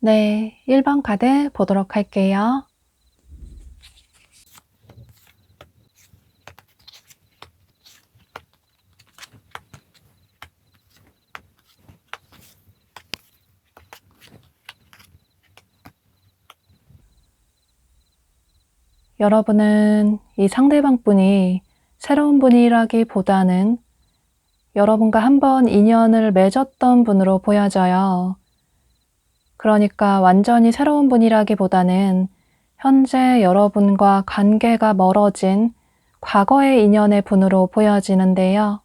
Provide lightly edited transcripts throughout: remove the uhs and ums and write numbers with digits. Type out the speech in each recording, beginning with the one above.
네, 1번 카드 보도록 할게요. 여러분은 이 상대방 분이 새로운 분이라기보다는 여러분과 한번 인연을 맺었던 분으로 보여져요. 그러니까 완전히 새로운 분이라기보다는 현재 여러분과 관계가 멀어진 과거의 인연의 분으로 보여지는데요.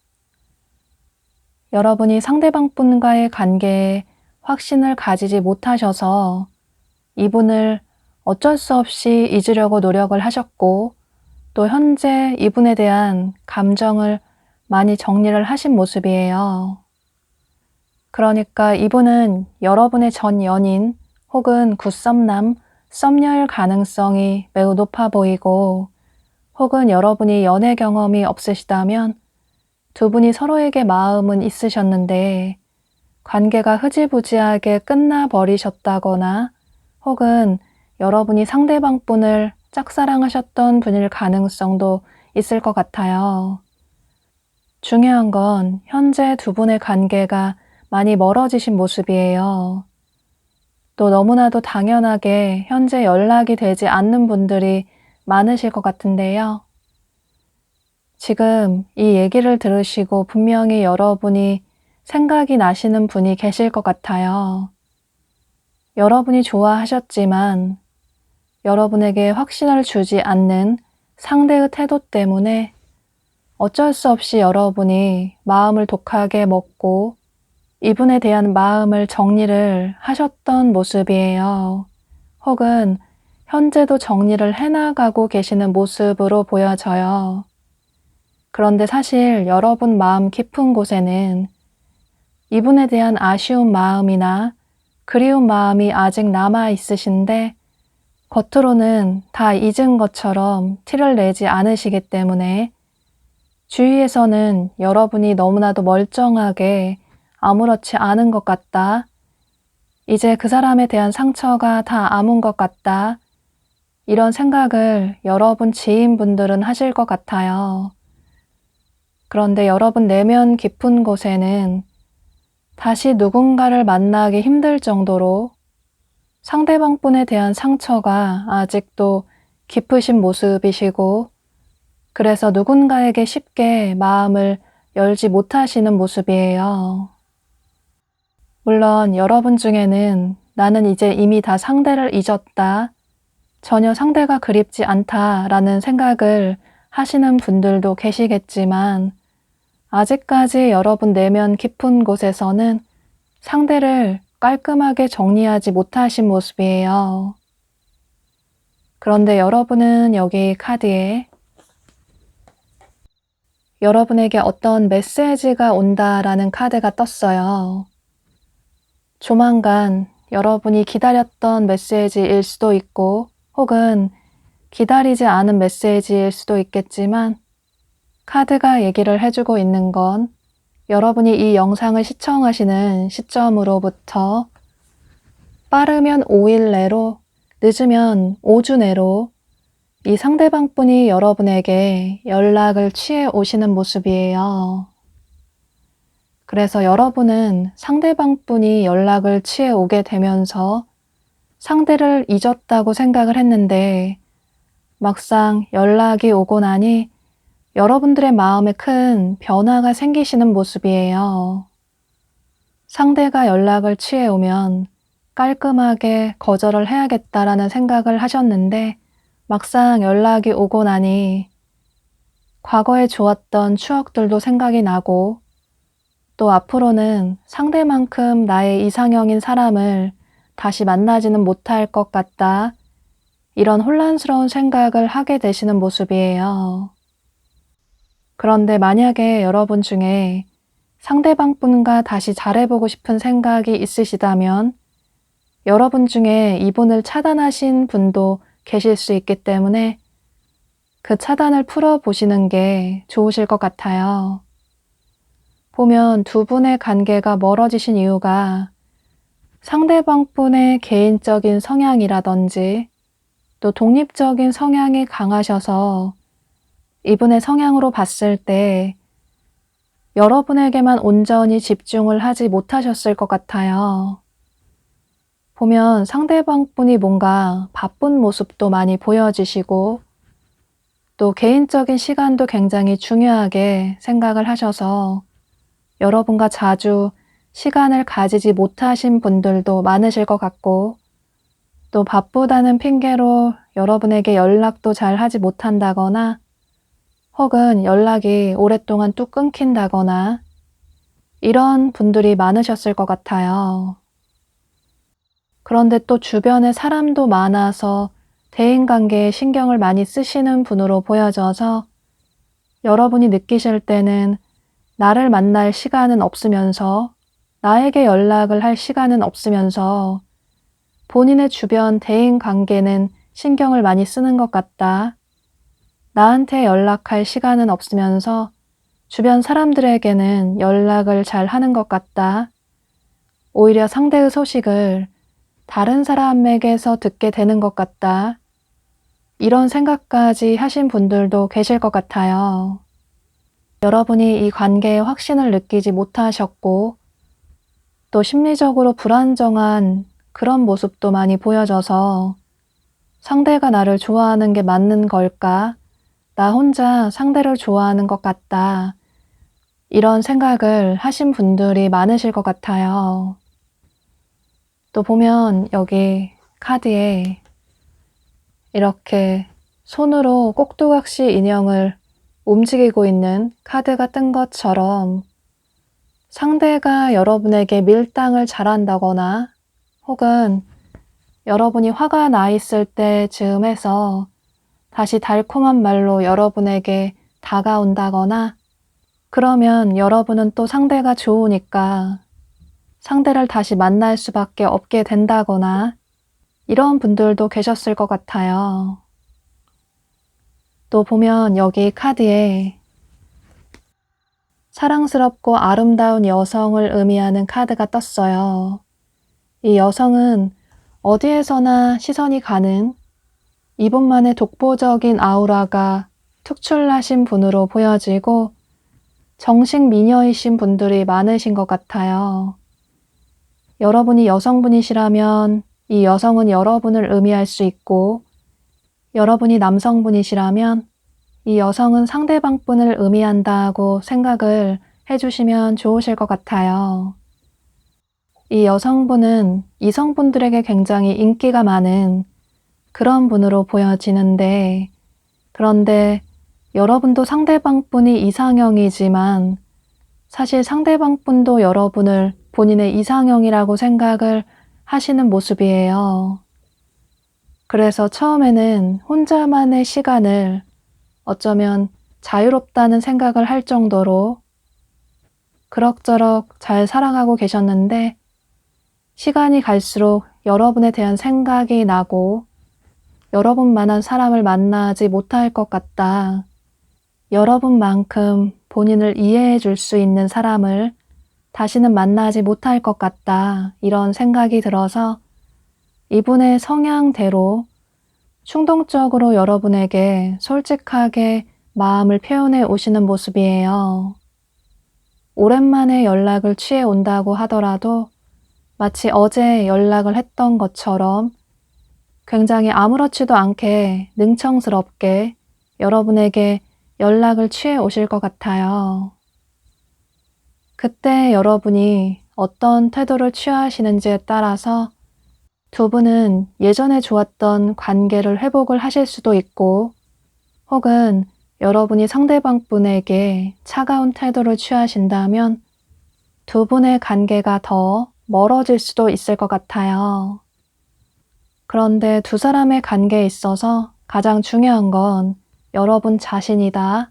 여러분이 상대방 분과의 관계에 확신을 가지지 못하셔서 이분을 어쩔 수 없이 잊으려고 노력을 하셨고, 또 현재 이분에 대한 감정을 많이 정리를 하신 모습이에요. 그러니까 이분은 여러분의 전 연인 혹은 굿썸남, 썸녀일 가능성이 매우 높아 보이고, 혹은 여러분이 연애 경험이 없으시다면 두 분이 서로에게 마음은 있으셨는데 관계가 흐지부지하게 끝나버리셨다거나, 혹은 여러분이 상대방 분을 짝사랑하셨던 분일 가능성도 있을 것 같아요. 중요한 건 현재 두 분의 관계가 많이 멀어지신 모습이에요. 또 너무나도 당연하게 현재 연락이 되지 않는 분들이 많으실 것 같은데요. 지금 이 얘기를 들으시고 분명히 여러분이 생각이 나시는 분이 계실 것 같아요. 여러분이 좋아하셨지만 여러분에게 확신을 주지 않는 상대의 태도 때문에 어쩔 수 없이 여러분이 마음을 독하게 먹고 이분에 대한 마음을 정리를 하셨던 모습이에요. 혹은 현재도 정리를 해나가고 계시는 모습으로 보여져요. 그런데 사실 여러분 마음 깊은 곳에는 이분에 대한 아쉬운 마음이나 그리운 마음이 아직 남아 있으신데 겉으로는 다 잊은 것처럼 티를 내지 않으시기 때문에 주위에서는 여러분이 너무나도 멀쩡하게 아무렇지 않은 것 같다. 이제 그 사람에 대한 상처가 다 아문 것 같다. 이런 생각을 여러분 지인분들은 하실 것 같아요. 그런데 여러분 내면 깊은 곳에는 다시 누군가를 만나기 힘들 정도로 상대방 분에 대한 상처가 아직도 깊으신 모습이시고, 그래서 누군가에게 쉽게 마음을 열지 못하시는 모습이에요. 물론 여러분 중에는 나는 이제 이미 다 상대를 잊었다, 전혀 상대가 그립지 않다라는 생각을 하시는 분들도 계시겠지만, 아직까지 여러분 내면 깊은 곳에서는 상대를 깔끔하게 정리하지 못하신 모습이에요. 그런데 여러분은 여기 카드에 여러분에게 어떤 메시지가 온다라는 카드가 떴어요. 조만간 여러분이 기다렸던 메시지일 수도 있고, 혹은 기다리지 않은 메시지일 수도 있겠지만, 카드가 얘기를 해주고 있는 건 여러분이 이 영상을 시청하시는 시점으로부터 빠르면 5일 내로, 늦으면 5주 내로 이 상대방 분이 여러분에게 연락을 취해 오시는 모습이에요. 그래서 여러분은 상대방 분이 연락을 취해 오게 되면서 상대를 잊었다고 생각을 했는데, 막상 연락이 오고 나니 여러분들의 마음에 큰 변화가 생기시는 모습이에요. 상대가 연락을 취해 오면 깔끔하게 거절을 해야겠다라는 생각을 하셨는데, 막상 연락이 오고 나니 과거에 좋았던 추억들도 생각이 나고, 또 앞으로는 상대만큼 나의 이상형인 사람을 다시 만나지는 못할 것 같다, 이런 혼란스러운 생각을 하게 되시는 모습이에요. 그런데 만약에 여러분 중에 상대방 분과 다시 잘해보고 싶은 생각이 있으시다면 여러분 중에 이분을 차단하신 분도 계실 수 있기 때문에 그 차단을 풀어보시는 게 좋으실 것 같아요. 보면 두 분의 관계가 멀어지신 이유가 상대방 분의 개인적인 성향이라든지 또 독립적인 성향이 강하셔서 이분의 성향으로 봤을 때 여러분에게만 온전히 집중을 하지 못하셨을 것 같아요. 보면 상대방 분이 뭔가 바쁜 모습도 많이 보여지시고, 또 개인적인 시간도 굉장히 중요하게 생각을 하셔서 여러분과 자주 시간을 가지지 못하신 분들도 많으실 것 같고, 또 바쁘다는 핑계로 여러분에게 연락도 잘 하지 못한다거나, 혹은 연락이 오랫동안 뚝 끊긴다거나, 이런 분들이 많으셨을 것 같아요. 그런데 또 주변에 사람도 많아서 대인관계에 신경을 많이 쓰시는 분으로 보여져서 여러분이 느끼실 때는 나를 만날 시간은 없으면서, 나에게 연락을 할 시간은 없으면서 본인의 주변 대인관계는 신경을 많이 쓰는 것 같다. 나한테 연락할 시간은 없으면서 주변 사람들에게는 연락을 잘 하는 것 같다. 오히려 상대의 소식을 다른 사람에게서 듣게 되는 것 같다. 이런 생각까지 하신 분들도 계실 것 같아요. 여러분이 이 관계에 확신을 느끼지 못하셨고, 또 심리적으로 불안정한 그런 모습도 많이 보여져서 상대가 나를 좋아하는 게 맞는 걸까? 나 혼자 상대를 좋아하는 것 같다. 이런 생각을 하신 분들이 많으실 것 같아요. 또 보면 여기 카드에 이렇게 손으로 꼭두각시 인형을 움직이고 있는 카드가 뜬 것처럼 상대가 여러분에게 밀당을 잘한다거나 혹은 여러분이 화가 나 있을 때 즈음해서 다시 달콤한 말로 여러분에게 다가온다거나 그러면 여러분은 또 상대가 좋으니까 상대를 다시 만날 수밖에 없게 된다거나 이런 분들도 계셨을 것 같아요. 또 보면 여기 카드에 사랑스럽고 아름다운 여성을 의미하는 카드가 떴어요. 이 여성은 어디에서나 시선이 가는 이분만의 독보적인 아우라가 특출나신 분으로 보여지고 정식 미녀이신 분들이 많으신 것 같아요. 여러분이 여성분이시라면 이 여성은 여러분을 의미할 수 있고 여러분이 남성분이시라면 이 여성은 상대방분을 의미한다고 생각을 해주시면 좋으실 것 같아요. 이 여성분은 이성분들에게 굉장히 인기가 많은 그런 분으로 보여지는데 그런데 여러분도 상대방분이 이상형이지만 사실 상대방분도 여러분을 본인의 이상형이라고 생각을 하시는 모습이에요. 그래서 처음에는 혼자만의 시간을 어쩌면 자유롭다는 생각을 할 정도로 그럭저럭 잘 살아가고 계셨는데 시간이 갈수록 여러분에 대한 생각이 나고 여러분만한 사람을 만나지 못할 것 같다. 여러분만큼 본인을 이해해 줄 수 있는 사람을 다시는 만나지 못할 것 같다. 이런 생각이 들어서 이분의 성향대로 충동적으로 여러분에게 솔직하게 마음을 표현해 오시는 모습이에요. 오랜만에 연락을 취해 온다고 하더라도 마치 어제 연락을 했던 것처럼 굉장히 아무렇지도 않게 능청스럽게 여러분에게 연락을 취해 오실 것 같아요. 그때 여러분이 어떤 태도를 취하시는지에 따라서 두 분은 예전에 좋았던 관계를 회복을 하실 수도 있고 혹은 여러분이 상대방 분에게 차가운 태도를 취하신다면 두 분의 관계가 더 멀어질 수도 있을 것 같아요. 그런데 두 사람의 관계에 있어서 가장 중요한 건 여러분 자신이다.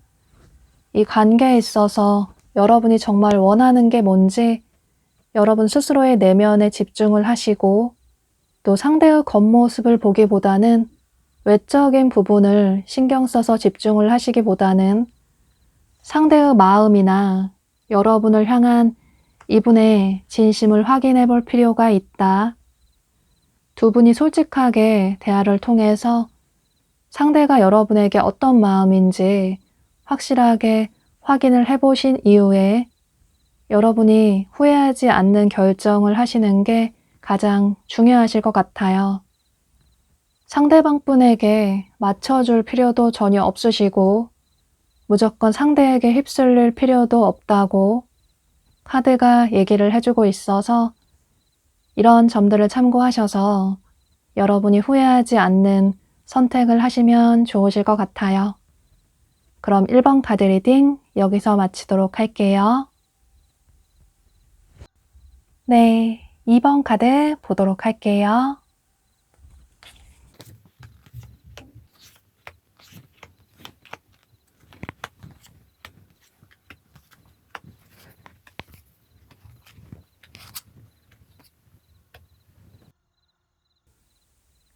이 관계에 있어서 여러분이 정말 원하는 게 뭔지 여러분 스스로의 내면에 집중을 하시고 또 상대의 겉모습을 보기보다는 외적인 부분을 신경 써서 집중을 하시기보다는 상대의 마음이나 여러분을 향한 이분의 진심을 확인해 볼 필요가 있다. 두 분이 솔직하게 대화를 통해서 상대가 여러분에게 어떤 마음인지 확실하게 확인을 해보신 이후에 여러분이 후회하지 않는 결정을 하시는 게 가장 중요하실 것 같아요. 상대방 분에게 맞춰줄 필요도 전혀 없으시고 무조건 상대에게 휩쓸릴 필요도 없다고 카드가 얘기를 해주고 있어서 이런 점들을 참고하셔서 여러분이 후회하지 않는 선택을 하시면 좋으실 것 같아요. 그럼 1번 카드 리딩 여기서 마치도록 할게요. 네, 2번 카드 보도록 할게요.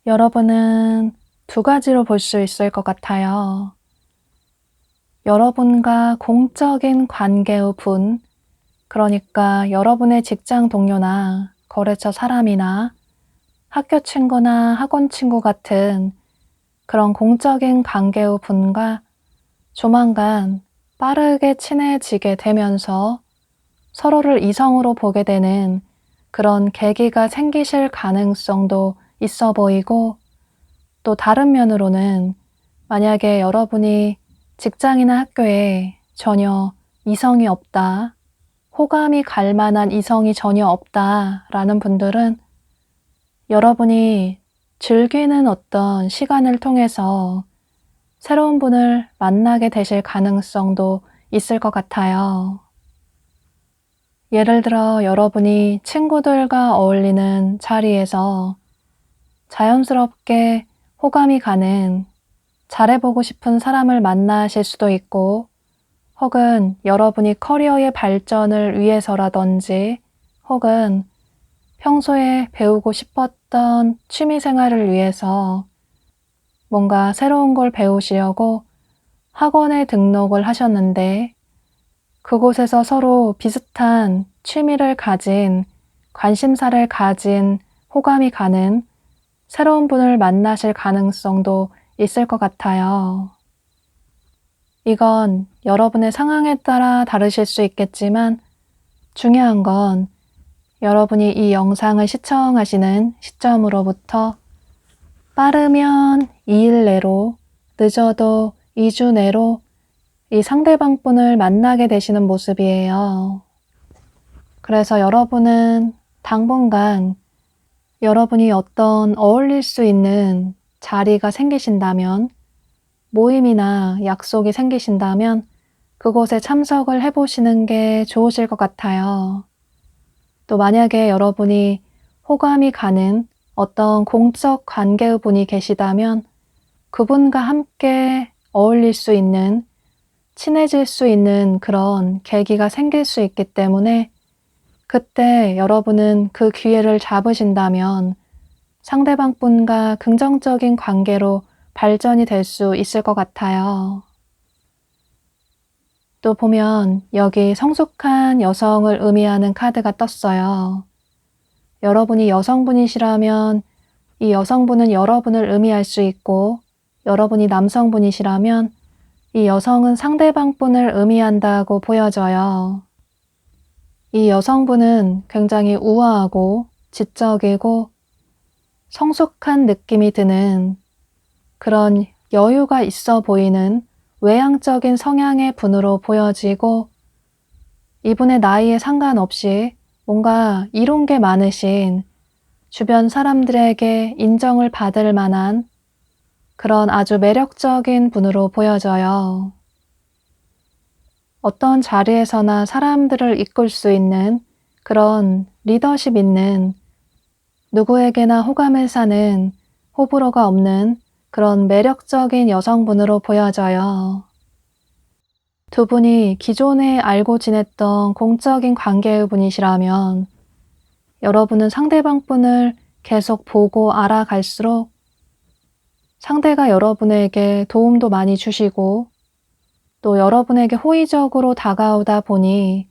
여러분은 두 가지로 볼 수 있을 것 같아요. 여러분과 공적인 관계의 분, 그러니까 여러분의 직장 동료나 거래처 사람이나 학교 친구나 학원 친구 같은 그런 공적인 관계의 분과 조만간 빠르게 친해지게 되면서 서로를 이성으로 보게 되는 그런 계기가 생기실 가능성도 있어 보이고 또 다른 면으로는 만약에 여러분이 직장이나 학교에 전혀 이성이 없다, 호감이 갈 만한 이성이 전혀 없다라는 분들은 여러분이 즐기는 어떤 시간을 통해서 새로운 분을 만나게 되실 가능성도 있을 것 같아요. 예를 들어 여러분이 친구들과 어울리는 자리에서 자연스럽게 호감이 가는 잘해보고 싶은 사람을 만나실 수도 있고, 혹은 여러분이 커리어의 발전을 위해서라든지, 혹은 평소에 배우고 싶었던 취미 생활을 위해서 뭔가 새로운 걸 배우시려고 학원에 등록을 하셨는데, 그곳에서 서로 비슷한 취미를 가진, 관심사를 가진 호감이 가는 새로운 분을 만나실 가능성도 있을 것 같아요. 이건 여러분의 상황에 따라 다르실 수 있겠지만 중요한 건 여러분이 이 영상을 시청하시는 시점으로부터 빠르면 2일 내로, 늦어도 2주 내로 이 상대방 분을 만나게 되시는 모습이에요. 그래서 여러분은 당분간 여러분이 어떤 어울릴 수 있는 자리가 생기신다면, 모임이나 약속이 생기신다면 그곳에 참석을 해보시는 게 좋으실 것 같아요. 또 만약에 여러분이 호감이 가는 어떤 공적 관계의 분이 계시다면 그분과 함께 어울릴 수 있는, 친해질 수 있는 그런 계기가 생길 수 있기 때문에 그때 여러분은 그 기회를 잡으신다면 상대방 분과 긍정적인 관계로 발전이 될 수 있을 것 같아요. 또 보면 여기 성숙한 여성을 의미하는 카드가 떴어요. 여러분이 여성분이시라면 이 여성분은 여러분을 의미할 수 있고, 여러분이 남성분이시라면 이 여성은 상대방 분을 의미한다고 보여져요. 이 여성분은 굉장히 우아하고 지적이고 성숙한 느낌이 드는 그런 여유가 있어 보이는 외향적인 성향의 분으로 보여지고, 이분의 나이에 상관없이 뭔가 이룬 게 많으신, 주변 사람들에게 인정을 받을 만한 그런 아주 매력적인 분으로 보여져요. 어떤 자리에서나 사람들을 이끌 수 있는 그런 리더십 있는, 누구에게나 호감을 사는 호불호가 없는 그런 매력적인 여성분으로 보여져요. 두 분이 기존에 알고 지냈던 공적인 관계의 분이시라면 여러분은 상대방 분을 계속 보고 알아갈수록 상대가 여러분에게 도움도 많이 주시고 또 여러분에게 호의적으로 다가오다 보니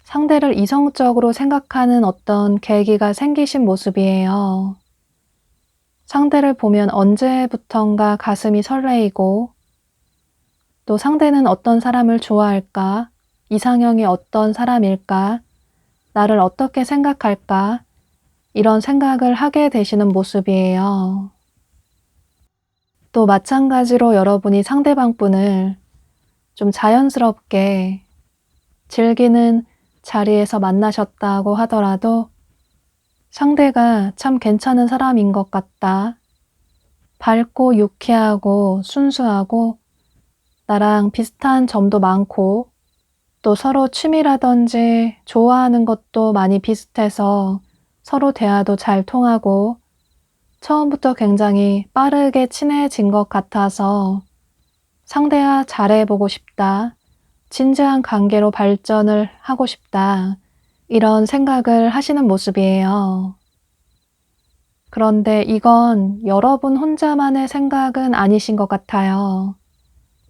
상대를 이성적으로 생각하는 어떤 계기가 생기신 모습이에요. 상대를 보면 언제부턴가 가슴이 설레이고, 또 상대는 어떤 사람을 좋아할까? 이상형이 어떤 사람일까? 나를 어떻게 생각할까? 이런 생각을 하게 되시는 모습이에요. 또 마찬가지로 여러분이 상대방 분을 좀 자연스럽게 즐기는 자리에서 만나셨다고 하더라도 상대가 참 괜찮은 사람인 것 같다. 밝고 유쾌하고 순수하고 나랑 비슷한 점도 많고 또 서로 취미라든지 좋아하는 것도 많이 비슷해서 서로 대화도 잘 통하고 처음부터 굉장히 빠르게 친해진 것 같아서 상대와 잘해보고 싶다. 진지한 관계로 발전을 하고 싶다. 이런 생각을 하시는 모습이에요. 그런데 이건 여러분 혼자만의 생각은 아니신 것 같아요.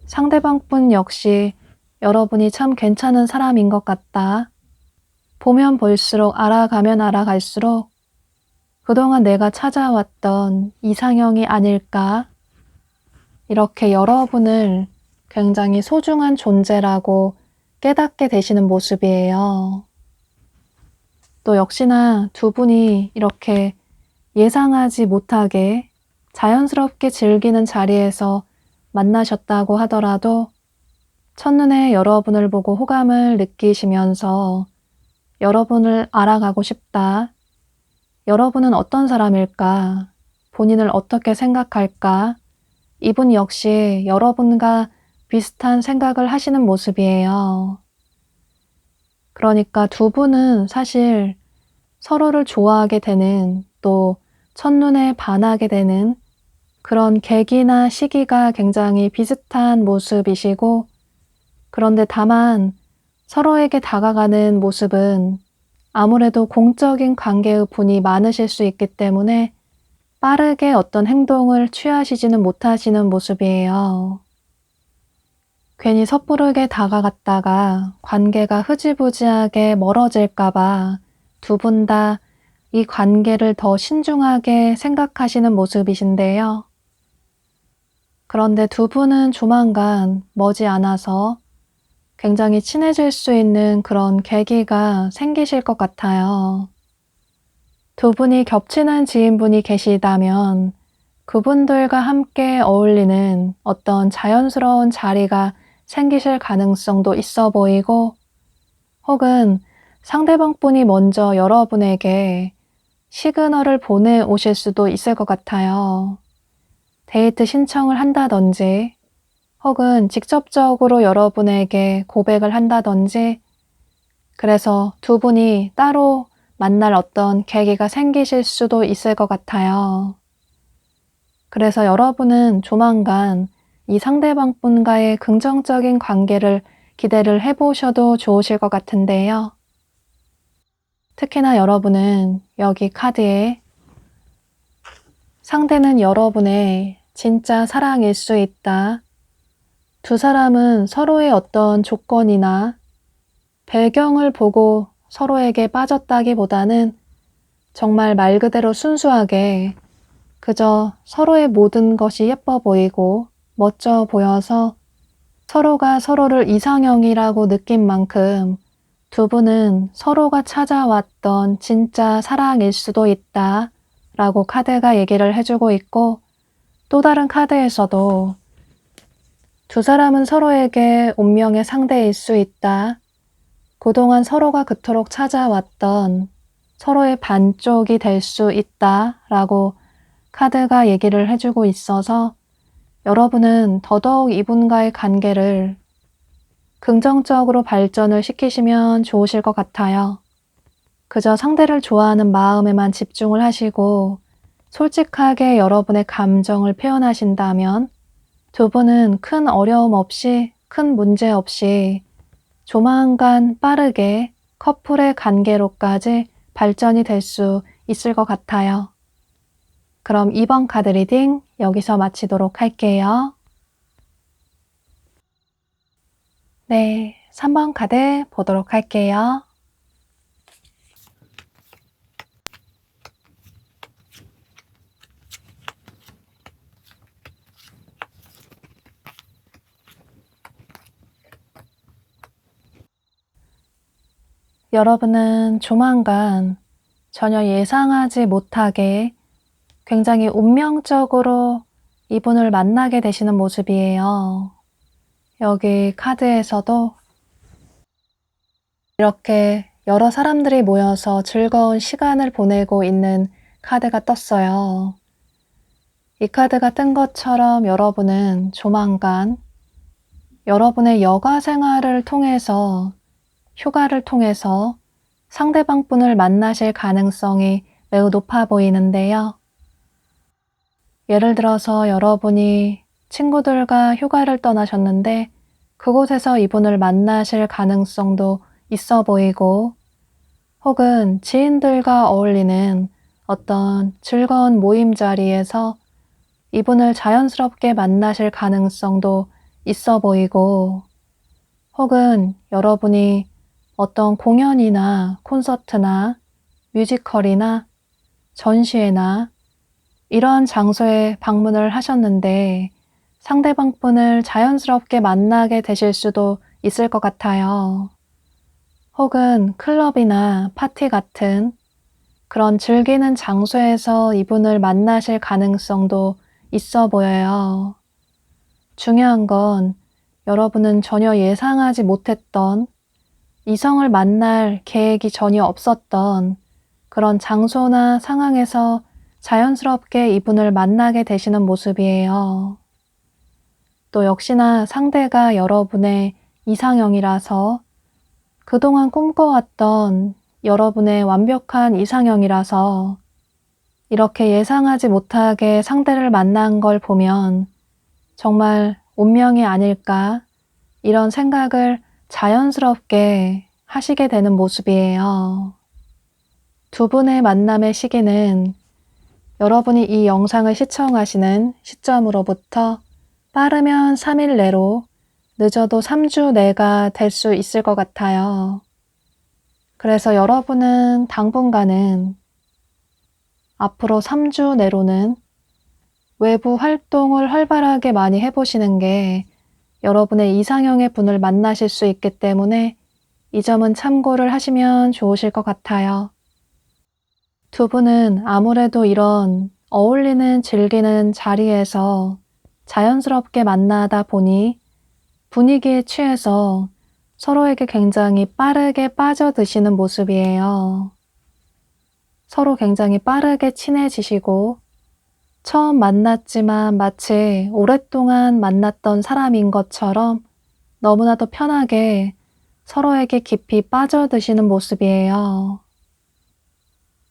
상대방 분 역시 여러분이 참 괜찮은 사람인 것 같다. 보면 볼수록 알아가면 알아갈수록 그동안 내가 찾아왔던 이상형이 아닐까? 이렇게 여러분을 굉장히 소중한 존재라고 깨닫게 되시는 모습이에요. 또 역시나 두 분이 이렇게 예상하지 못하게 자연스럽게 즐기는 자리에서 만나셨다고 하더라도 첫눈에 여러분을 보고 호감을 느끼시면서 여러분을 알아가고 싶다. 여러분은 어떤 사람일까? 본인을 어떻게 생각할까? 이분 역시 여러분과 비슷한 생각을 하시는 모습이에요. 그러니까 두 분은 사실 서로를 좋아하게 되는, 또 첫눈에 반하게 되는 그런 계기나 시기가 굉장히 비슷한 모습이시고, 그런데 다만 서로에게 다가가는 모습은 아무래도 공적인 관계의 분이 많으실 수 있기 때문에 빠르게 어떤 행동을 취하시지는 못하시는 모습이에요. 괜히 섣부르게 다가갔다가 관계가 흐지부지하게 멀어질까봐 두 분 다 이 관계를 더 신중하게 생각하시는 모습이신데요. 그런데 두 분은 조만간 머지않아서 굉장히 친해질 수 있는 그런 계기가 생기실 것 같아요. 두 분이 겹치는 지인분이 계시다면 그분들과 함께 어울리는 어떤 자연스러운 자리가 생기실 가능성도 있어 보이고, 혹은 상대방 분이 먼저 여러분에게 시그널을 보내오실 수도 있을 것 같아요. 데이트 신청을 한다든지, 혹은 직접적으로 여러분에게 고백을 한다든지, 그래서 두 분이 따로 만날 어떤 계기가 생기실 수도 있을 것 같아요. 그래서 여러분은 조만간 이 상대방 분과의 긍정적인 관계를 기대를 해보셔도 좋으실 것 같은데요. 특히나 여러분은 여기 카드에 상대는 여러분의 진짜 사랑일 수 있다. 두 사람은 서로의 어떤 조건이나 배경을 보고 서로에게 빠졌다기보다는 정말 말 그대로 순수하게 그저 서로의 모든 것이 예뻐 보이고 멋져 보여서 서로가 서로를 이상형이라고 느낀 만큼 두 분은 서로가 찾아왔던 진짜 사랑일 수도 있다 라고 카드가 얘기를 해주고 있고, 또 다른 카드에서도 두 사람은 서로에게 운명의 상대일 수 있다. 그동안 서로가 그토록 찾아왔던 서로의 반쪽이 될 수 있다 라고 카드가 얘기를 해주고 있어서 여러분은 더더욱 이분과의 관계를 긍정적으로 발전을 시키시면 좋으실 것 같아요. 그저 상대를 좋아하는 마음에만 집중을 하시고 솔직하게 여러분의 감정을 표현하신다면 두 분은 큰 어려움 없이, 큰 문제 없이 조만간 빠르게 커플의 관계로까지 발전이 될 수 있을 것 같아요. 그럼 2번 카드 리딩 여기서 마치도록 할게요. 네, 3번 카드 보도록 할게요. 여러분은 조만간 전혀 예상하지 못하게 굉장히 운명적으로 이분을 만나게 되시는 모습이에요. 여기 카드에서도 이렇게 여러 사람들이 모여서 즐거운 시간을 보내고 있는 카드가 떴어요. 이 카드가 뜬 것처럼 여러분은 조만간 여러분의 여가 생활을 통해서, 휴가를 통해서 상대방 분을 만나실 가능성이 매우 높아 보이는데요. 예를 들어서 여러분이 친구들과 휴가를 떠나셨는데 그곳에서 이분을 만나실 가능성도 있어 보이고, 혹은 지인들과 어울리는 어떤 즐거운 모임 자리에서 이분을 자연스럽게 만나실 가능성도 있어 보이고, 혹은 여러분이 어떤 공연이나 콘서트나 뮤지컬이나 전시회나 이런 장소에 방문을 하셨는데 상대방 분을 자연스럽게 만나게 되실 수도 있을 것 같아요. 혹은 클럽이나 파티 같은 그런 즐기는 장소에서 이분을 만나실 가능성도 있어 보여요. 중요한 건 여러분은 전혀 예상하지 못했던, 이성을 만날 계획이 전혀 없었던 그런 장소나 상황에서 자연스럽게 이분을 만나게 되시는 모습이에요. 또 역시나 상대가 여러분의 이상형이라서 그동안 꿈꿔왔던 여러분의 완벽한 이상형이라서 이렇게 예상하지 못하게 상대를 만난 걸 보면 정말 운명이 아닐까 이런 생각을 자연스럽게 하시게 되는 모습이에요. 두 분의 만남의 시기는 여러분이 이 영상을 시청하시는 시점으로부터 빠르면 3일 내로 늦어도 3주 내가 될 수 있을 것 같아요. 그래서 여러분은 당분간은 앞으로 3주 내로는 외부 활동을 활발하게 많이 해보시는 게 여러분의 이상형의 분을 만나실 수 있기 때문에 이 점은 참고를 하시면 좋으실 것 같아요. 두 분은 아무래도 이런 어울리는 즐기는 자리에서 자연스럽게 만나다 보니 분위기에 취해서 서로에게 굉장히 빠르게 빠져드시는 모습이에요. 서로 굉장히 빠르게 친해지시고 처음 만났지만 마치 오랫동안 만났던 사람인 것처럼 너무나도 편하게 서로에게 깊이 빠져드시는 모습이에요.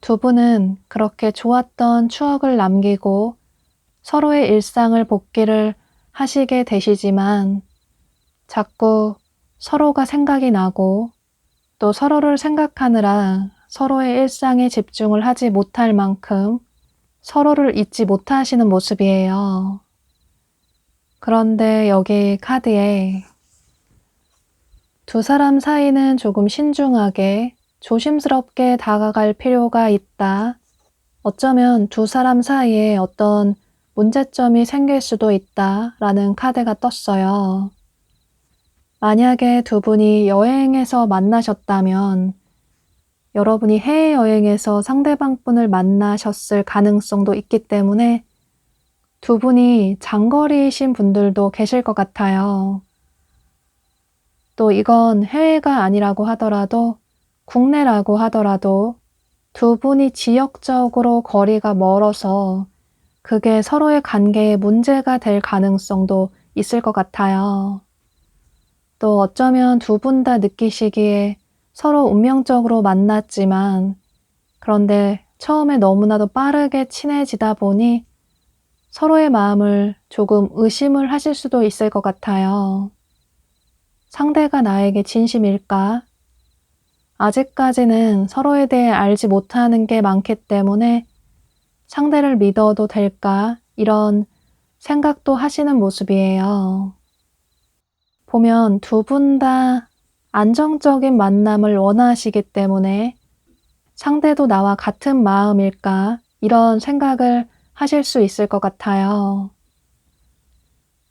두 분은 그렇게 좋았던 추억을 남기고 서로의 일상을 복귀를 하시게 되시지만 자꾸 서로가 생각이 나고 또 서로를 생각하느라 서로의 일상에 집중을 하지 못할 만큼 서로를 잊지 못하시는 모습이에요. 그런데 여기 카드에 두 사람 사이는 조금 신중하게 조심스럽게 다가갈 필요가 있다. 어쩌면 두 사람 사이에 어떤 문제점이 생길 수도 있다 라는 카드가 떴어요. 만약에 두 분이 여행에서 만나셨다면 여러분이 해외여행에서 상대방 분을 만나셨을 가능성도 있기 때문에 두 분이 장거리이신 분들도 계실 것 같아요. 또 이건 해외가 아니라고 하더라도 국내라고 하더라도 두 분이 지역적으로 거리가 멀어서 그게 서로의 관계에 문제가 될 가능성도 있을 것 같아요. 또 어쩌면 두 분 다 느끼시기에 서로 운명적으로 만났지만 그런데 처음에 너무나도 빠르게 친해지다 보니 서로의 마음을 조금 의심을 하실 수도 있을 것 같아요. 상대가 나에게 진심일까? 아직까지는 서로에 대해 알지 못하는 게 많기 때문에 상대를 믿어도 될까? 이런 생각도 하시는 모습이에요. 보면 두 분 다 안정적인 만남을 원하시기 때문에 상대도 나와 같은 마음일까? 이런 생각을 하실 수 있을 것 같아요.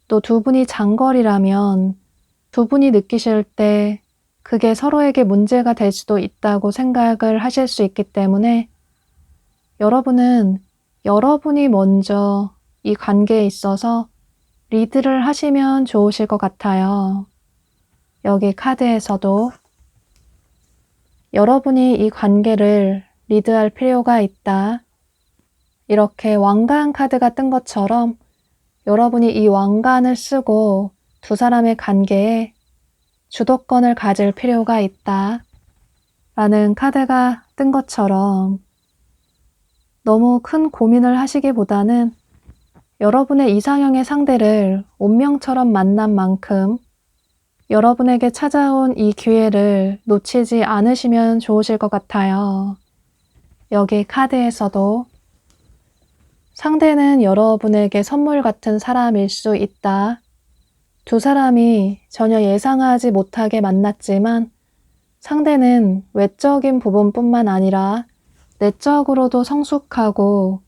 또 두 분이 장거리라면 두 분이 느끼실 때 그게 서로에게 문제가 될 수도 있다고 생각을 하실 수 있기 때문에 여러분은 여러분이 먼저 이 관계에 있어서 리드를 하시면 좋으실 것 같아요. 여기 카드에서도 여러분이 이 관계를 리드할 필요가 있다. 이렇게 왕관 카드가 뜬 것처럼 여러분이 이 왕관을 쓰고 두 사람의 관계에 주도권을 가질 필요가 있다. 라는 카드가 뜬 것처럼 너무 큰 고민을 하시기보다는 여러분의 이상형의 상대를 운명처럼 만난 만큼 여러분에게 찾아온 이 기회를 놓치지 않으시면 좋으실 것 같아요. 여기 카드에서도 상대는 여러분에게 선물 같은 사람일 수 있다. 두 사람이 전혀 예상하지 못하게 만났지만 상대는 외적인 부분뿐만 아니라 내적으로도 성숙하고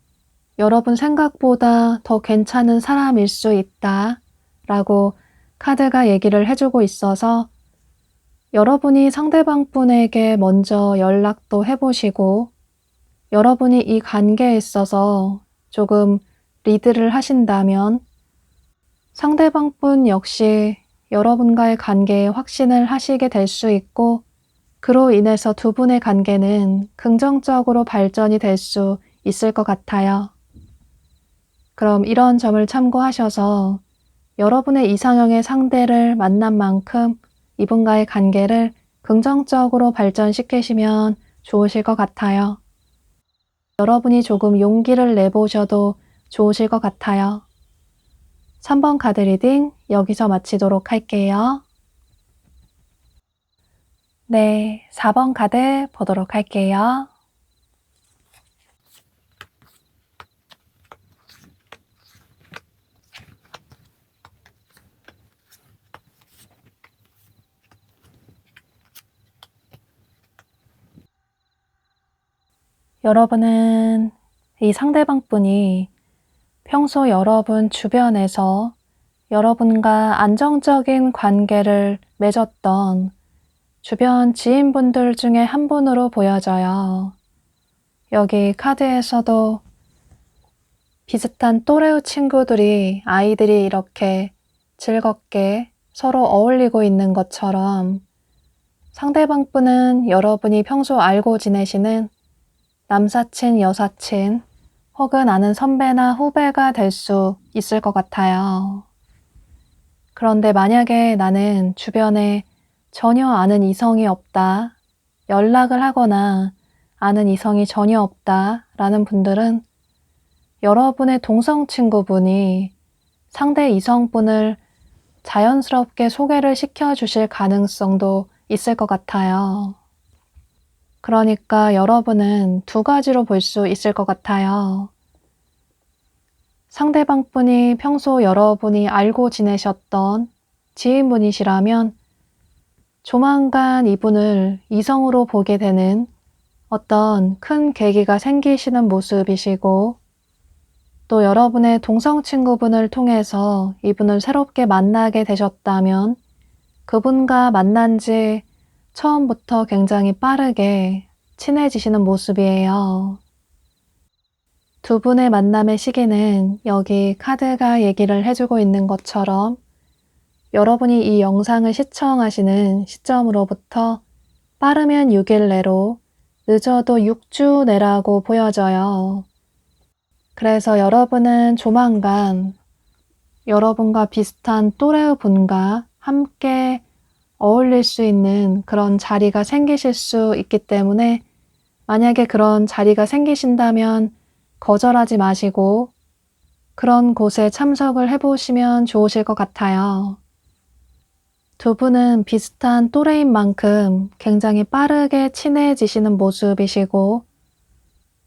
여러분 생각보다 더 괜찮은 사람일 수 있다. 라고 카드가 얘기를 해주고 있어서 여러분이 상대방 분에게 먼저 연락도 해보시고 여러분이 이 관계에 있어서 조금 리드를 하신다면 상대방 분 역시 여러분과의 관계에 확신을 하시게 될 수 있고 그로 인해서 두 분의 관계는 긍정적으로 발전이 될 수 있을 것 같아요. 그럼 이런 점을 참고하셔서 여러분의 이상형의 상대를 만난 만큼 이분과의 관계를 긍정적으로 발전시키시면 좋으실 것 같아요. 여러분이 조금 용기를 내보셔도 좋으실 것 같아요. 3번 카드 리딩 여기서 마치도록 할게요. 네, 4번 카드 보도록 할게요. 여러분은 이 상대방 분이 평소 여러분 주변에서 여러분과 안정적인 관계를 맺었던 주변 지인분들 중에 한 분으로 보여져요. 여기 카드에서도 비슷한 또래의 친구들이, 아이들이 이렇게 즐겁게 서로 어울리고 있는 것처럼 상대방 분은 여러분이 평소 알고 지내시는 남사친, 여사친, 혹은 아는 선배나 후배가 될 수 있을 것 같아요. 그런데 만약에 나는 주변에 전혀 아는 이성이 없다, 연락을 하거나 아는 이성이 전혀 없다 라는 분들은 여러분의 동성 친구분이 상대 이성분을 자연스럽게 소개를 시켜주실 가능성도 있을 것 같아요. 그러니까 여러분은 두 가지로 볼 수 있을 것 같아요. 상대방 분이 평소 여러분이 알고 지내셨던 지인분이시라면 조만간 이분을 이성으로 보게 되는 어떤 큰 계기가 생기시는 모습이시고, 또 여러분의 동성 친구분을 통해서 이분을 새롭게 만나게 되셨다면 그분과 만난 지 처음부터 굉장히 빠르게 친해지시는 모습이에요. 두 분의 만남의 시기는 여기 카드가 얘기를 해주고 있는 것처럼 여러분이 이 영상을 시청하시는 시점으로부터 빠르면 6일 내로, 늦어도 6주 내라고 보여져요. 그래서 여러분은 조만간 여러분과 비슷한 또래의 분과 함께 어울릴 수 있는 그런 자리가 생기실 수 있기 때문에, 만약에 그런 자리가 생기신다면 거절하지 마시고 그런 곳에 참석을 해보시면 좋으실 것 같아요. 두 분은 비슷한 또래인 만큼 굉장히 빠르게 친해지시는 모습이시고,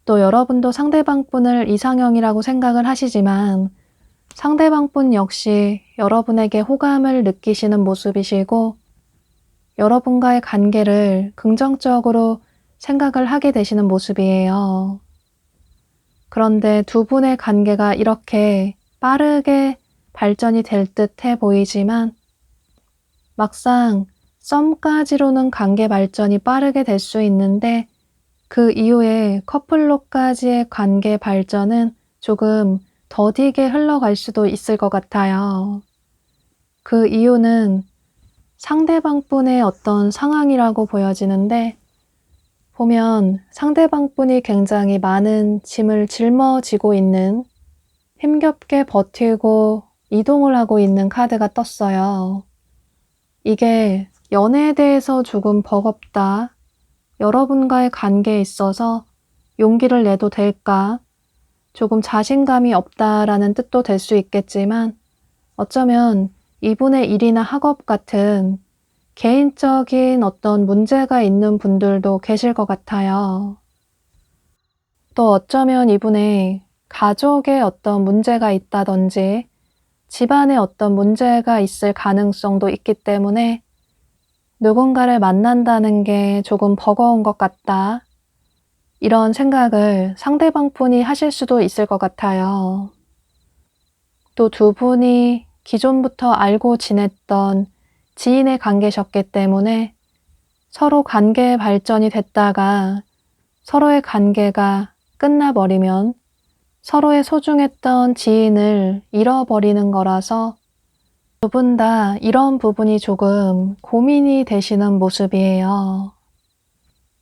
또 여러분도 상대방 분을 이상형이라고 생각을 하시지만 상대방 분 역시 여러분에게 호감을 느끼시는 모습이시고, 여러분과의 관계를 긍정적으로 생각을 하게 되시는 모습이에요. 그런데 두 분의 관계가 이렇게 빠르게 발전이 될 듯해 보이지만 막상 썸까지로는 관계 발전이 빠르게 될 수 있는데, 그 이후에 커플로까지의 관계 발전은 조금 더디게 흘러갈 수도 있을 것 같아요. 그 이유는 상대방 분의 어떤 상황이라고 보여지는데, 보면 상대방 분이 굉장히 많은 짐을 짊어지고 있는, 힘겹게 버티고 이동을 하고 있는 카드가 떴어요. 이게 연애에 대해서 조금 버겁다, 여러분과의 관계에 있어서 용기를 내도 될까, 조금 자신감이 없다라는 뜻도 될 수 있겠지만, 어쩌면 이분의 일이나 학업 같은 개인적인 어떤 문제가 있는 분들도 계실 것 같아요. 또 어쩌면 이분의 가족에 어떤 문제가 있다든지 집안에 어떤 문제가 있을 가능성도 있기 때문에 누군가를 만난다는 게 조금 버거운 것 같다, 이런 생각을 상대방 분이 하실 수도 있을 것 같아요. 또 두 분이 기존부터 알고 지냈던 지인의 관계셨기 때문에 서로 관계 발전이 됐다가 서로의 관계가 끝나버리면 서로의 소중했던 지인을 잃어버리는 거라서 두 분 다 이런 부분이 조금 고민이 되시는 모습이에요.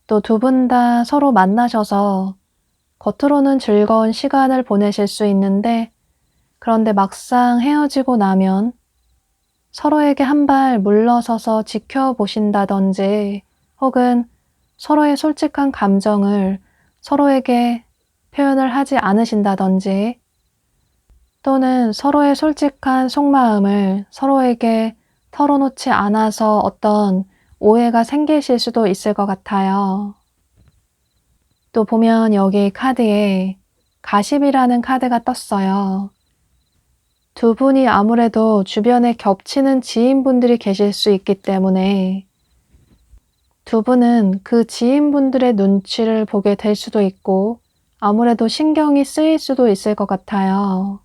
또 두 분 다 서로 만나셔서 겉으로는 즐거운 시간을 보내실 수 있는데, 그런데 막상 헤어지고 나면 서로에게 한 발 물러서서 지켜보신다든지 혹은 서로의 솔직한 감정을 서로에게 표현을 하지 않으신다든지 또는 서로의 솔직한 속마음을 서로에게 털어놓지 않아서 어떤 오해가 생기실 수도 있을 것 같아요. 또 보면 여기 카드에 가십이라는 카드가 떴어요. 두 분이 아무래도 주변에 겹치는 지인분들이 계실 수 있기 때문에 두 분은 그 지인분들의 눈치를 보게 될 수도 있고 아무래도 신경이 쓰일 수도 있을 것 같아요.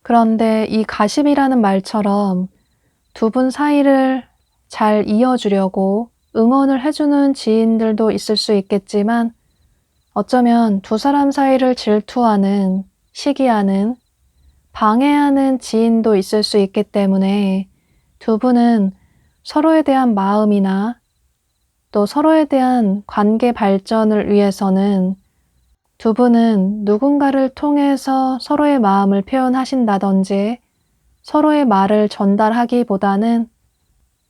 그런데 이 가십이라는 말처럼 두 분 사이를 잘 이어주려고 응원을 해주는 지인들도 있을 수 있겠지만 어쩌면 두 사람 사이를 질투하는, 시기하는, 방해하는 지인도 있을 수 있기 때문에 두 분은 서로에 대한 마음이나 또 서로에 대한 관계 발전을 위해서는 두 분은 누군가를 통해서 서로의 마음을 표현하신다든지 서로의 말을 전달하기보다는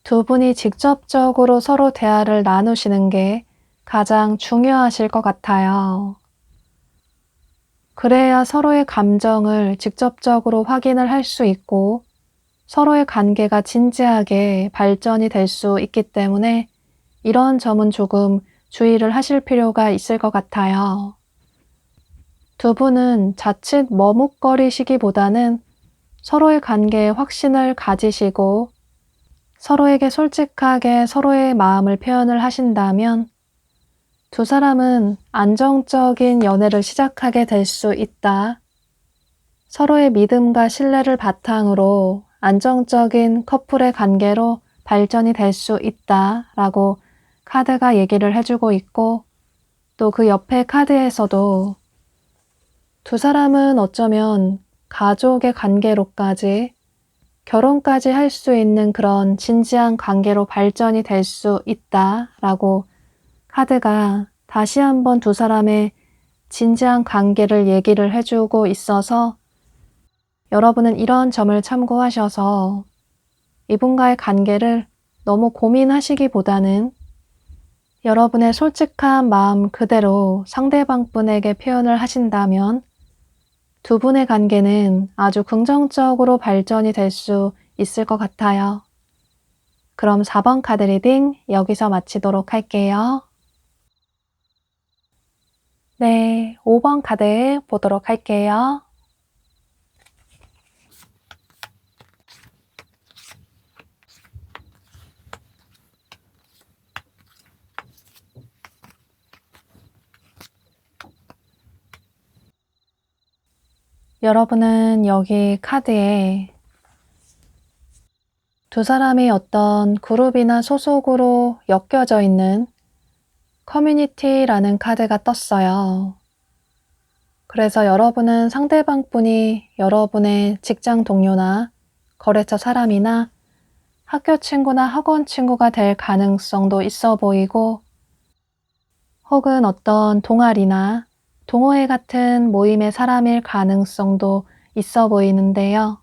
두 분이 직접적으로 서로 대화를 나누시는 게 가장 중요하실 것 같아요. 그래야 서로의 감정을 직접적으로 확인을 할 수 있고 서로의 관계가 진지하게 발전이 될 수 있기 때문에 이런 점은 조금 주의를 하실 필요가 있을 것 같아요. 두 분은 자칫 머뭇거리시기보다는 서로의 관계에 확신을 가지시고 서로에게 솔직하게 서로의 마음을 표현을 하신다면 두 사람은 안정적인 연애를 시작하게 될 수 있다. 서로의 믿음과 신뢰를 바탕으로 안정적인 커플의 관계로 발전이 될 수 있다 라고 카드가 얘기를 해주고 있고 또 그 옆에 카드에서도 두 사람은 어쩌면 가족의 관계로까지 결혼까지 할 수 있는 그런 진지한 관계로 발전이 될 수 있다 라고 카드가 다시 한번 두 사람의 진지한 관계를 얘기를 해주고 있어서 여러분은 이런 점을 참고하셔서 이분과의 관계를 너무 고민하시기보다는 여러분의 솔직한 마음 그대로 상대방 분에게 표현을 하신다면 두 분의 관계는 아주 긍정적으로 발전이 될 수 있을 것 같아요. 그럼 4번 카드 리딩 여기서 마치도록 할게요. 네, 5번 카드 보도록 할게요. 여러분은 여기 카드에 두 사람이 어떤 그룹이나 소속으로 엮여져 있는 커뮤니티라는 카드가 떴어요. 그래서 여러분은 상대방 분이 여러분의 직장 동료나 거래처 사람이나 학교 친구나 학원 친구가 될 가능성도 있어 보이고 혹은 어떤 동아리나 동호회 같은 모임의 사람일 가능성도 있어 보이는데요.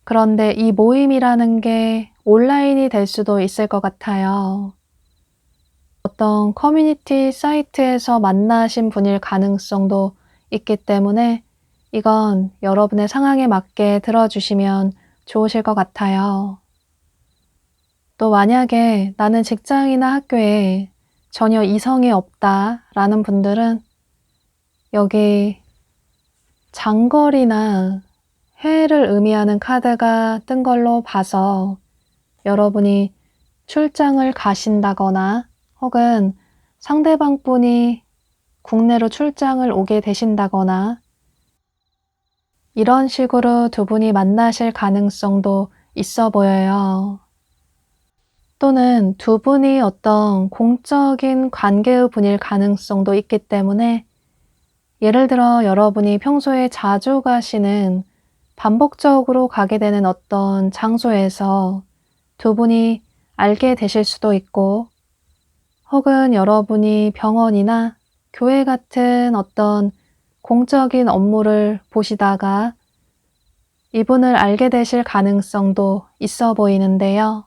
그런데 이 모임이라는 게 온라인이 될 수도 있을 것 같아요. 어떤 커뮤니티 사이트에서 만나신 분일 가능성도 있기 때문에 이건 여러분의 상황에 맞게 들어주시면 좋으실 것 같아요. 또 만약에 나는 직장이나 학교에 전혀 이성이 없다 라는 분들은 여기 장거리나 해외를 의미하는 카드가 뜬 걸로 봐서 여러분이 출장을 가신다거나 혹은 상대방 분이 국내로 출장을 오게 되신다거나 이런 식으로 두 분이 만나실 가능성도 있어 보여요. 또는 두 분이 어떤 공적인 관계의 분일 가능성도 있기 때문에 예를 들어 여러분이 평소에 자주 가시는 반복적으로 가게 되는 어떤 장소에서 두 분이 알게 되실 수도 있고 혹은 여러분이 병원이나 교회 같은 어떤 공적인 업무를 보시다가 이분을 알게 되실 가능성도 있어 보이는데요.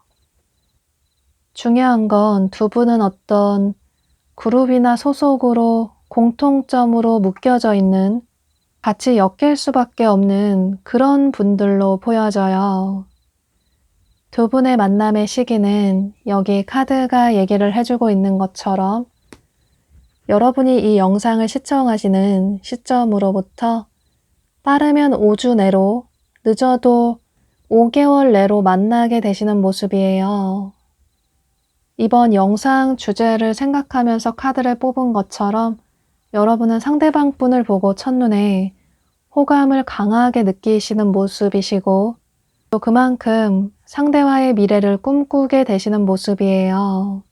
중요한 건 두 분은 어떤 그룹이나 소속으로 공통점으로 묶여져 있는, 같이 엮일 수밖에 없는 그런 분들로 보여져요. 두 분의 만남의 시기는 여기 카드가 얘기를 해주고 있는 것처럼 여러분이 이 영상을 시청하시는 시점으로부터 빠르면 5주 내로, 늦어도 5개월 내로 만나게 되시는 모습이에요. 이번 영상 주제를 생각하면서 카드를 뽑은 것처럼 여러분은 상대방 분을 보고 첫눈에 호감을 강하게 느끼시는 모습이시고, 또 그만큼 상대와의 미래를 꿈꾸게 되시는 모습이에요.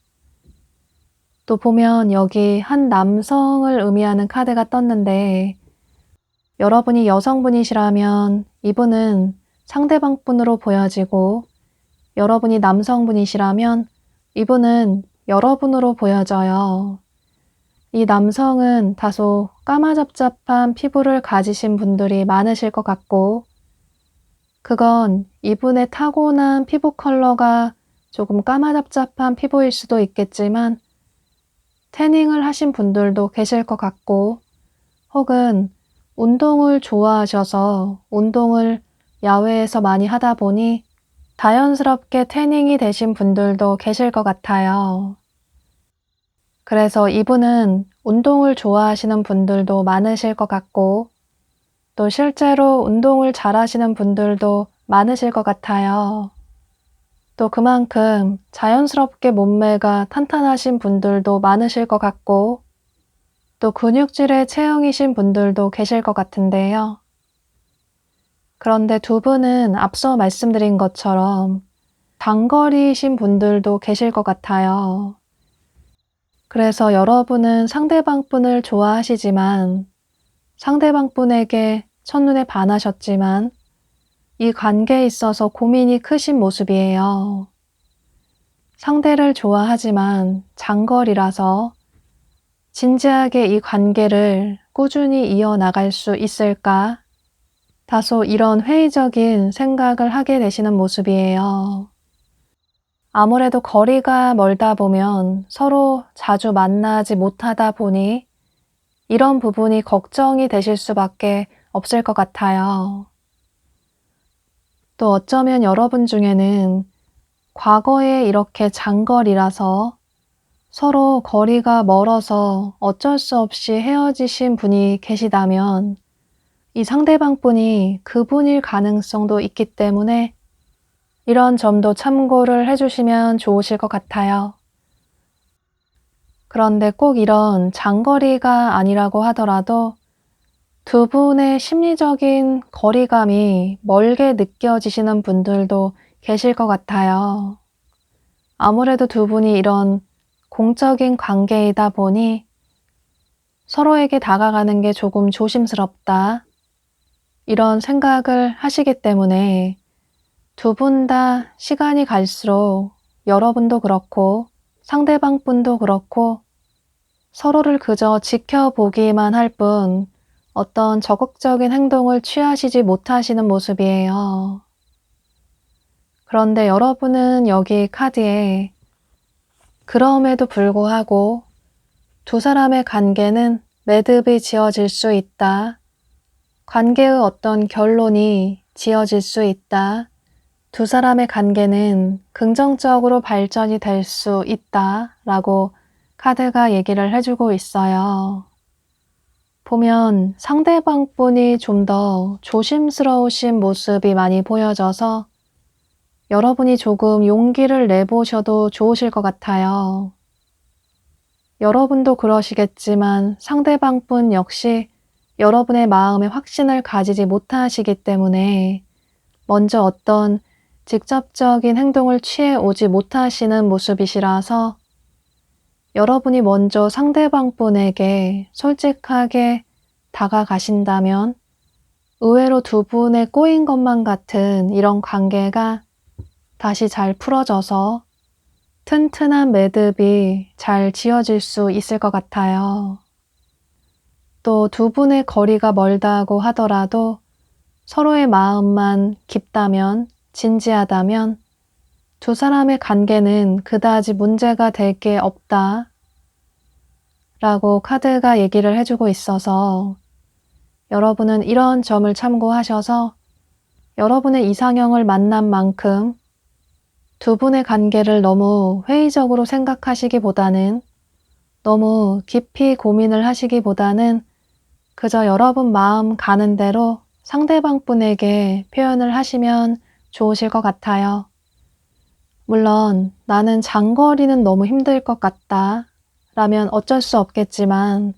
또 보면 여기 한 남성을 의미하는 카드가 떴는데, 여러분이 여성분이시라면 이분은 상대방 분으로 보여지고, 여러분이 남성분이시라면 이분은 여러분으로 보여져요. 이 남성은 다소 까마잡잡한 피부를 가지신 분들이 많으실 것 같고, 그건 이분의 타고난 피부 컬러가 조금 까마잡잡한 피부일 수도 있겠지만 태닝을 하신 분들도 계실 것 같고, 혹은 운동을 좋아하셔서 운동을 야외에서 많이 하다 보니 자연스럽게 태닝이 되신 분들도 계실 것 같아요. 그래서 이분은 운동을 좋아하시는 분들도 많으실 것 같고, 또 실제로 운동을 잘하시는 분들도 많으실 것 같아요. 또 그만큼 자연스럽게 몸매가 탄탄하신 분들도 많으실 것 같고, 또 근육질의 체형이신 분들도 계실 것 같은데요. 그런데 두 분은 앞서 말씀드린 것처럼 장거리이신 분들도 계실 것 같아요. 그래서 여러분은 상대방 분을 좋아하시지만, 상대방 분에게 첫눈에 반하셨지만 이 관계에 있어서 고민이 크신 모습이에요. 상대를 좋아하지만 장거리라서 진지하게 이 관계를 꾸준히 이어나갈 수 있을까? 다소 이런 회의적인 생각을 하게 되시는 모습이에요. 아무래도 거리가 멀다 보면 서로 자주 만나지 못하다 보니 이런 부분이 걱정이 되실 수밖에 없을 것 같아요. 또 어쩌면 여러분 중에는 과거에 이렇게 장거리라서 서로 거리가 멀어서 어쩔 수 없이 헤어지신 분이 계시다면 이 상대방 분이 그분일 가능성도 있기 때문에 이런 점도 참고를 해주시면 좋으실 것 같아요. 그런데 꼭 이런 장거리가 아니라고 하더라도 두 분의 심리적인 거리감이 멀게 느껴지시는 분들도 계실 것 같아요. 아무래도 두 분이 이런 공적인 관계이다 보니 서로에게 다가가는 게 조금 조심스럽다, 이런 생각을 하시기 때문에 두 분 다 시간이 갈수록 여러분도 그렇고 상대방 분도 그렇고 서로를 그저 지켜보기만 할 뿐 어떤 적극적인 행동을 취하시지 못하시는 모습이에요. 그런데 여러분은 여기 카드에 그럼에도 불구하고 두 사람의 관계는 매듭이 지어질 수 있다, 관계의 어떤 결론이 지어질 수 있다, 두 사람의 관계는 긍정적으로 발전이 될 수 있다 라고 카드가 얘기를 해주고 있어요. 보면 상대방 분이 좀 더 조심스러우신 모습이 많이 보여져서 여러분이 조금 용기를 내보셔도 좋으실 것 같아요. 여러분도 그러시겠지만 상대방 분 역시 여러분의 마음에 확신을 가지지 못하시기 때문에 먼저 어떤 직접적인 행동을 취해 오지 못하시는 모습이시라서 여러분이 먼저 상대방 분에게 솔직하게 다가가신다면 의외로 두 분의 꼬인 것만 같은 이런 관계가 다시 잘 풀어져서 튼튼한 매듭이 잘 지어질 수 있을 것 같아요. 또 두 분의 거리가 멀다고 하더라도 서로의 마음만 깊다면, 진지하다면 두 사람의 관계는 그다지 문제가 될 게 없다 라고 카드가 얘기를 해주고 있어서 여러분은 이런 점을 참고하셔서 여러분의 이상형을 만난 만큼 두 분의 관계를 너무 회의적으로 생각하시기보다는, 너무 깊이 고민을 하시기보다는 그저 여러분 마음 가는 대로 상대방 분에게 표현을 하시면 좋으실 것 같아요. 물론 나는 장거리는 너무 힘들 것 같다 라면 어쩔 수 없겠지만,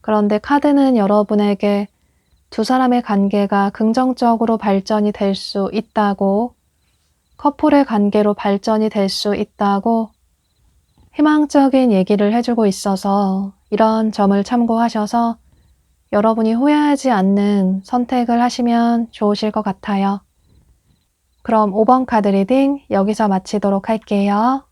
그런데 카드는 여러분에게 두 사람의 관계가 긍정적으로 발전이 될 수 있다고, 커플의 관계로 발전이 될 수 있다고 희망적인 얘기를 해주고 있어서 이런 점을 참고하셔서 여러분이 후회하지 않는 선택을 하시면 좋으실 것 같아요. 그럼 5번 카드 리딩 여기서 마치도록 할게요.